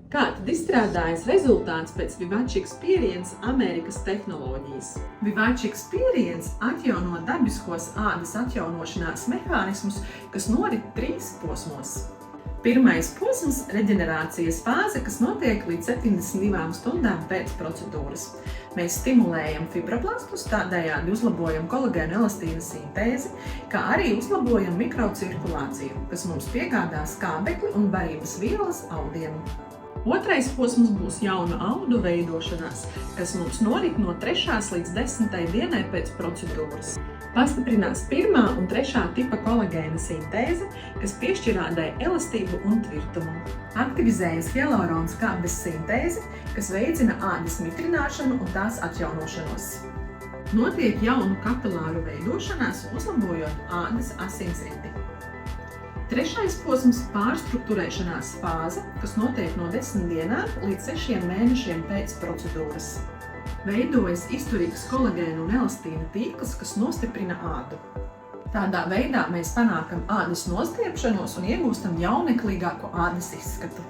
Kā tad izstrādājas rezultāts pēc Vivace Experience Amerikas tehnoloģijas? Vivace Experience atjauno dabiskos ādas atjaunošanās mehānismus, kas norit 3 posmos. Pirmais posms – reģenerācijas fāze, kas notiek līdz 72 stundām pēc procedūras. Mēs stimulējam fibroblastus, tādējādi uzlabojam kolagēnu elastīna sintēzi, kā arī uzlabojam mikrocirkulāciju, kas mums piegādā skābekli un barības vielas audiem. Otrais posms būs jaunu audu veidošanās, kas mums norit no 3. līdz 10. dienai pēc procedūras. Pastiprinās 1. un 3. tipa kolagēna sintēze, kas piešķir ādai elastību un tvirtumu. Aktivizējas hialurona skābes sintēze, kas veicina ādas mitrināšanu un tās atjaunošanos. Notiek jaunu kapilāru veidošanās, uzlabojot ādas asinsriti. Trešais posms – pārstrukturēšanās fāze, kas notiek no 10 dienām līdz 6 mēnešiem pēc procedūras. Veidojas izturīgs kolagēna un elastīna tīkls, kas nostiprina ādu. Tādā veidā mēs panākam ādas nostiepšanos un iegūstam jauneklīgāku ādas izskatu.